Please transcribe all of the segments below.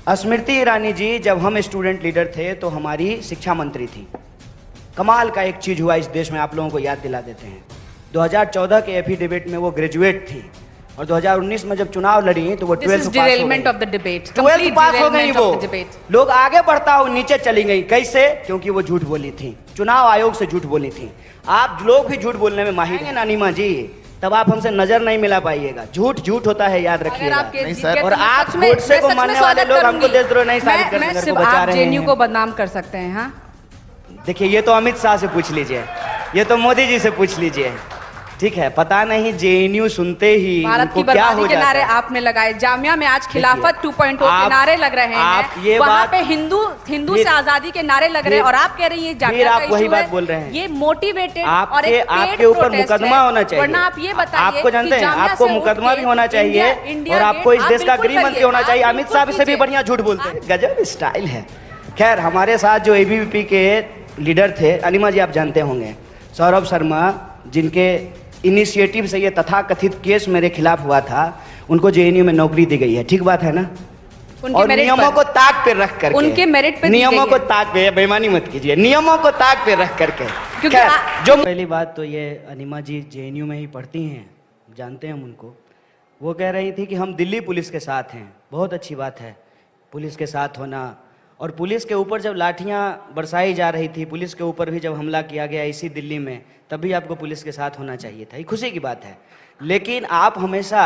स्मृति ईरानी जी जब हम student leader थे तो हमारी शिक्षा मंत्री थी। कमाल का एक चीज हुआ इस देश में, आप लोगों को याद दिला देते हैं। 2014 के एफिडेविट में वो ग्रेजुएट थी और 2019 में जब चुनाव लड़ी तो वो 12th पास हो गई। वो लोग आगे बढ़ता हुआ नीचे चली गई। कैसे? क्योंकि वो झूठ बोली थी, चुनाव आयोग से झूठ बोली थी। आप लोग भी झूठ बोलने में माहिर हैं नानीमा जी, तब आप हमसे नजर नहीं मिला पाइएगा। झूठ झूठ होता है, याद रखिएगा। और आप गोडसे को मानने वाले लोग हमको देशद्रोह नहीं साबित करने को बचा रहे हैं। जेएनयू को बदनाम कर सकते हैं। हाँ देखिए, ये तो अमित शाह से पूछ लीजिए, ये तो मोदी जी से पूछ लीजिए। ठीक है, पता नहीं जेएनयू सुनते ही भारत की बर्बादी के नारे आपने लगाए। जामिया में आज खिलाफत 2.0 के नारे लग रहे हैं, वहाँ पे हिंदू से आजादी के नारे लग रहे हैं और आप कह रही हैं जामिया का वही बात बोल रहे हैं। ये मोटिवेटेड और एक आपके ऊपर मुकदमा होना चाहिए। वरना आप ये बताइए, आपको जानते हैं, आपको मुकदमा भी होना चाहिए और आपको इस देश का गृह मंत्री होना चाहिए। अमित शाह से भी बढ़िया झूठ बोलते हैं, गजब स्टाइल है। खैर, हमारे साथ जो एबीवीपी के लीडर थे, अनिमा जी आप जानते होंगे, सौरभ शर्मा, जिनके इनिशिएटिव से ये तथाकथित केस मेरे खिलाफ हुआ था, उनको जेएनयू में नौकरी दी गई है। ठीक बात है ना? और नियमों को ताक पे रख करके, उनके मेरिट पे नियमों को ताक पे, बेईमानी मत कीजिए, नियमों को ताक पे रख करके। जो पहली बात तो ये अनिमा जी जेएनयू में ही पढ़ती हैं, जानते हैं हम उनको। वो कह रही थी कि हम दिल्ली पुलिस के साथ हैं। बहुत अच्छी बात है पुलिस के साथ होना। और पुलिस के ऊपर जब लाठियां बरसाई जा रही थी, पुलिस के ऊपर भी जब हमला किया गया इसी दिल्ली में, तभी आपको पुलिस के साथ होना चाहिए था। ये खुशी की बात है। लेकिन आप हमेशा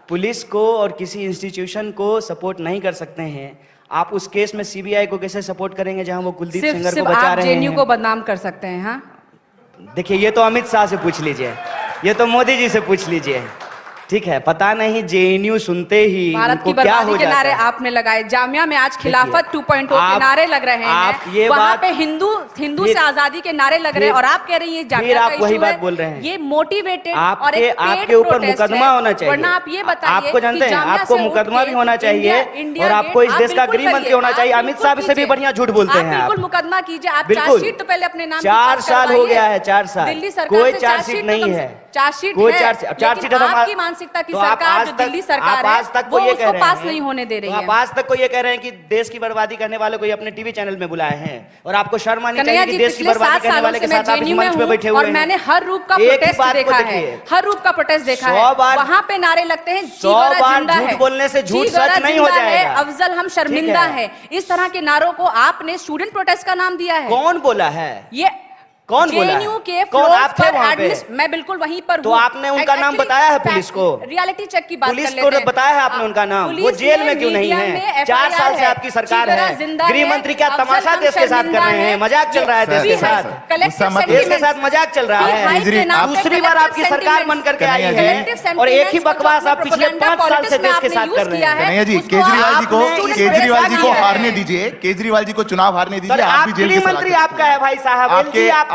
पुलिस को और किसी इंस्टीट्यूशन को सपोर्ट नहीं कर सकते हैं। आप उस केस में सीबीआई को कैसे सपोर्ट करेंगे जहां वो कुलदीप सेंगर को बचा रहे हैं? जेएनयू को बदनाम कर सकते हैं। हाँ देखिए, ये तो अमित शाह से पूछ लीजिए, ये तो मोदी जी से पूछ लीजिए। ठीक है, पता नहीं जेएनयू सुनते ही भारत की बर्बादी के नारे आपने लगाए। जामिया में आज खिलाफत 2.0 के नारे लग रहे हैं, वहाँ पे हिंदू से आजादी के नारे लग रहे हैं और आप कह रही हैं जामिया का वही बात बोल रहे हैं। ये मोटिवेटेड और आपके ऊपर मुकदमा होना चाहिए। वरना आप ये बताइए, आपको जानते हैं, आपको मुकदमा भी होना चाहिए और आपको इस देश का गृह मंत्री होना चाहिए। अमित शाह से भी बढ़िया झूठ बोलते हैं। बिल्कुल मुकदमा कीजिए। आप चार्जशीट तो पहले अपने नाम 4 साल हो गया है, 4 साल दिल्ली सरकार कोई चार्जशीट नहीं है। चार्जशीट चार्जशीट आपकी मानसिकता की सरकार जो दिल्ली सरकार है, वो उसको पास नहीं होने दे रही है। आप आज तक को ये कह रहे हैं कि देश की बर्बादी करने वाले को अपने टीवी चैनल में बुलाए हैं और आपको शर्म आनी चाहिए कि देश की बर्बादी करने वाले के साथ आप मंच पे बैठे हुए हैं। और मैंने हर रूप का प्रोटेस्ट देखा है, हर रूप का प्रोटेस्ट देखा है। वहाँ पे नारे लगते हैं 100 बार झूठ बोलने से झूठ सच नहीं हो जाएगा। अफजल हम शर्मिंदा है, इस तरह के नारों को आपने स्टूडेंट प्रोटेस्ट का नाम दिया है। कौन बोला है ये? कौन बोला? जेएनयू के कौन आप थे वहाँ पे? मैं बिल्कुल वहीं पर हूँ। तो आपने उनका नाम बताया है पुलिस को? रियलिटी चेक की बात कर लेते हैं। पुलिस को बताया है आपने उनका नाम? वो जेल में क्यों नहीं है? 4 साल से आपकी सरकार है। गृह मंत्री क्या तमाशा देश के साथ कर रहे हैं? मजाक चल रहा है देश के साथ, देश के साथ मजाक चल रहा है। दूसरी बार आपकी सरकार बन करके आई है और एक ही बकवास आप पिछले 5 साल से देश के साथ कर रहे हैं। कन्हैया जी, केजरीवाल जी को हारने दीजिए, केजरीवाल जी को चुनाव हारने दीजिए। आप भी जेल गृह मंत्री आपका है भाई साहब,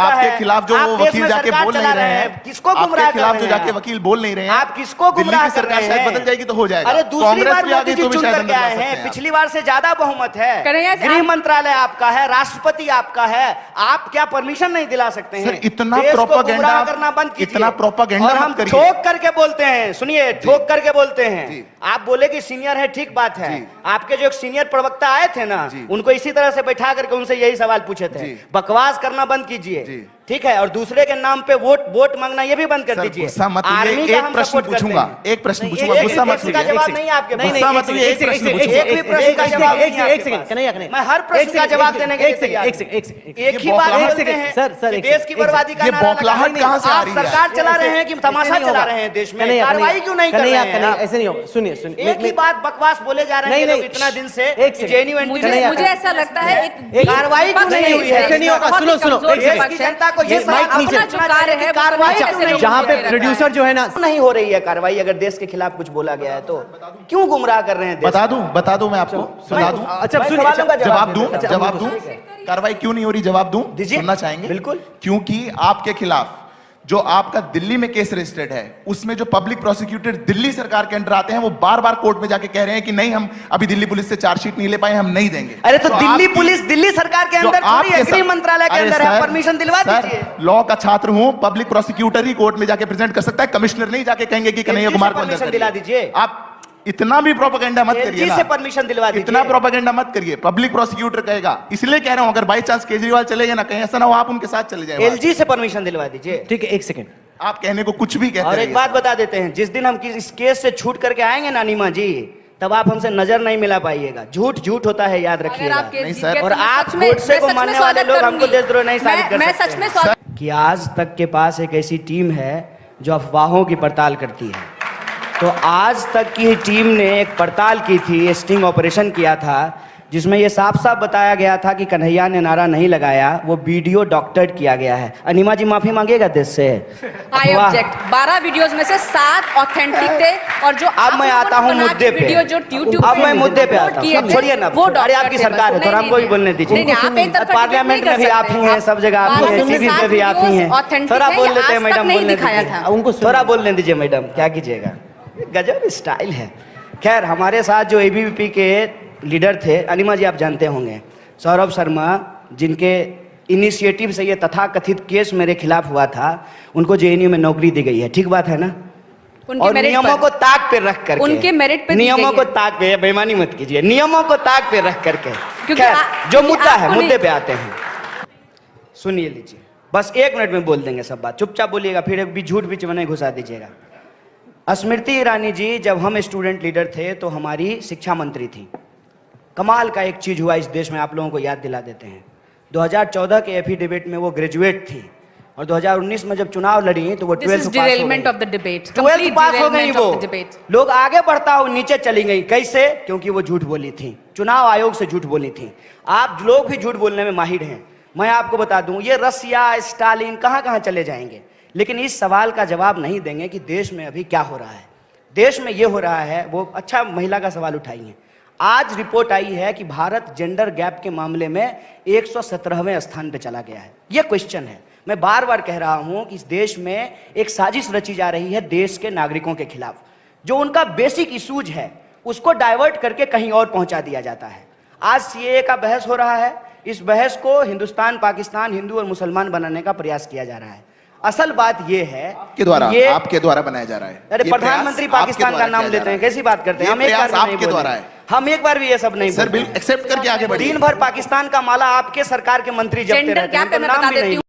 आपके खिलाफ जो वकील जाके बोल नहीं रहे हैं, किसको गुमराह कर रहे हैं? जो जाके वकील बोल नहीं रहे हैं, आप किसको गुमराह कर रहे हैं? सरकार बदल जाएगी तो हो जाएगा। अरे दूसरी बार मोदी जी तो चुन करके आए हैं, पिछली बार से ज्यादा बहुमत है। गृह मंत्रालय आपका है, राष्ट्रपति आपका है, आप क्या परमिशन नहीं दिला सकते हैं? इतना प्रोपेगेंडा करना बंद कीजिए, इतना प्रोपेगेंडा हम ठोक करके बोलते हैं। सुनिए, ठोक करके बोलते हैं। आप बोले कि सीनियर है, ठीक बात है। आपके जो एक सीनियर प्रवक्ता आए थे ना, उनको इसी तरह से बैठा करके उनसे यही सवाल पूछे थे, बकवास करना बंद कीजिए। ठीक है, और दूसरे के नाम पे वोट मांगना ये भी बंद कर दीजिए। एक प्रश्न पूछूंगा, एक प्रश्न पूछूंगा, गुस्सा मत कीजिए। जवाब नहीं आपके पास, गुस्सा मत कीजिए, एक प्रश्न पूछूंगा, एक भी प्रश्न का जवाब नहीं आपके पास। मैं हर प्रश्न का जवाब देने के लिए एक ही बात बोलते हैं सर, देश की बर्बादी का नारा बौखलाहट कहां से आ रही है? सरकार चला रहे हैं कि तमाशा चला रहे हैं देश में? कार्रवाई क्यों नहीं कर रहे हैं? ऐसे नहीं होगा। सुनिए, एक ही बात बकवास बोले जा रहे हैं इतना दिन से। जेएनयू मुझे ऐसा लगता है कार्रवाई क्यों नहीं हुई है? ऐसे नहीं होगा। सुनो, देश की जनता को ये कार्रवाई जहाँ पे प्रोड्यूसर जो है ना, नहीं हो रही है कार्रवाई। अगर देश के खिलाफ कुछ बोला गया है तो क्यों गुमराह कर रहे हैं? बता दूं मैं आपको, सुना दूं। अच्छा जवाब दूं। कार्रवाई क्यों नहीं हो रही? जवाब दूं, सुनना चाहेंगे? बिल्कुल। क्योंकि आपके खिलाफ जो आपका दिल्ली में केस रजिस्टर्ड है, उसमें जो पब्लिक प्रोसिक्यूटर दिल्ली सरकार के अंडर आते हैं, वो बार-बार कोर्ट में जाके कह रहे हैं कि नहीं, हम अभी दिल्ली पुलिस से चार्जशीट नहीं ले पाए, हम नहीं देंगे। अरे तो दिल्ली पुलिस दिल्ली सरकार के अंदर थोड़ी है, गृह मंत्रालय के अंदर है, परमिशन दिलवा दीजिए। लॉ का छात्र हूं, पब्लिक प्रोसिक्यूटर ही कोर्ट में जाके प्रेजेंट कर सकता है, कमिश्नर नहीं जाके कहेंगे कि कन्हैया कुमार को परमिशन दिला दीजिए। आप इतना भी प्रोपेगेंडा मत करिए एलजी ना। से परमिशन दिलवा दीजिए। इतना प्रोपेगेंडा मत करिए, पब्लिक प्रोसिक्यूटर कहेगा। इसलिए कह रहा हूं, अगर बाई चांस केजरीवाल चले गए ना, कहीं ऐसा ना हो आप उनके साथ चले जाए। एलजी से परमिशन दिलवा दीजिए। ठीक है, एक सेकंड। आप कहने को कुछ भी कहते और हैं। एक बात बता देते हैं, जिस दिन हम इस केस से छूट करके आएंगे ना नीमा जी, तब आप हमसे नजर नहीं मिला पाइएगा। झूठ झूठ होता है, याद अगर रखिएगा। आप केस नहीं जीत सर। गए और तो मैं आप सच में- गोडसे मैं को सच में मानने वाले स्वागत लोग हमको करूंगी। देशद्रोह नहीं साबित कर मैं सकते सच में हैं। स्वागत कि आज तक के पास एक ऐसी टीम है जो अफवाहों की पड़ताल करती है। तो आज तक की टीम ने एक पड़ताल की थी, स्टिंग ऑपरेशन किया था, जिसमें ये साफ साफ बताया गया था कि कन्हैया ने नारा नहीं लगाया, वो वीडियो डॉक्टर्ड किया गया है। अनिमा जी माफी मांगेगा देश से? I object. 12 वीडियोस में से 7 ऑथेंटिक थे और जो अब मैं आता हूं मुद्दे पे। वीडियो जो YouTube अब मैं मुद्दे पे आता हूं। सब छोड़िए ना, वो अरे आपकी सरकार है, थोड़ा हमको भी बोलने दीजिए। पार्लियामेंट में भी आप ही हैं, सब जगह आप ही हैं, टीवी पे भी आप ही हैं। थोड़ा बोल लेते हैं मैडम, बोलने दीजिए। उनको थोड़ा बोलने दीजिए मैडम, क्या कीजिएगा, गजब स्टाइल है। खैर, हमारे साथ जो एबीवीपी के लीडर थे, अनिमा जी आप जानते होंगे, सौरभ शर्मा, जिनके इनिशिएटिव से ये तथाकथित केस मेरे खिलाफ हुआ था, उनको जेएनयू में नौकरी दी गई है। ठीक बात है ना? और नियमों को ताक पे रख करके, उनके मेरिट पे नियमों को ताक पे, बेईमानी मत कीजिए, नियमों को ताक पे रख करके। क्योंकि खैर, जो मुद्दा है, आपको मुद्दे पे आते हैं। सुनिए लीजिए, बस 1 मिनट में बोल देंगे सब बात, चुपचाप बोलिएगा, फिर एक भी झूठ बीच में नहीं घुसा दीजिएगा। स्मृति ईरानी जी, जब हम स्टूडेंट लीडर थे तो हमारी शिक्षा मंत्री थी। कमाल का एक चीज हुआ इस देश में, आप लोगों को याद दिला देते हैं। 2014 के एफिडेविट में वो ग्रेजुएट थी और 2019 में जब चुनाव लड़ी तो वो 12th पास हो गई। 12th पास हो गई वो। लोग आगे बढ़ता हो नीचे चली गई। कैसे? क्योंकि वो झूठ बोली थी, चुनाव आयोग से झूठ बोली थी। आप लोग भी झूठ बोलने में माहिर हैं। मैं आपको बता दूं, ये रसिया, स्टालिन कहां कहां चले जाएंगे, लेकिन इस सवाल का जवाब नहीं देंगे कि देश में अभी क्या हो रहा है। देश में ये हो रहा है, वो अच्छा महिला का सवाल उठाइए। आज रिपोर्ट आई है कि भारत जेंडर गैप के मामले में 117वें स्थान पे चला गया है। ये क्वेश्चन है। मैं बार बार कह रहा हूं कि इस देश में एक साजिश रची जा रही है देश के नागरिकों के खिलाफ। जो उनका बेसिक इशूज है उसको डाइवर्ट करके कहीं और पहुंचा दिया जाता है। आज सीएए का बहस हो रहा है, इस बहस को हिंदुस्तान पाकिस्तान, हिंदू और मुसलमान बनाने का प्रयास किया जा रहा है। असल बात यह है आपके द्वारा, ये आपके द्वारा बनाया जा रहा है। अरे प्रधानमंत्री पाकिस्तान का नाम लेते हैं, कैसी बात करते हैं? हम एक बार भी नहीं आपके द्वारा बोले। है। हम एक बार भी ये सब नहीं सर, बोले। बिल एक्सेप्ट करके आगे बढ़िए। दिन भर पाकिस्तान का माला आपके सरकार के मंत्री जपते जेंडर रहते हैं, गैप तो मैं नाम बता भी देती नहीं हूँ।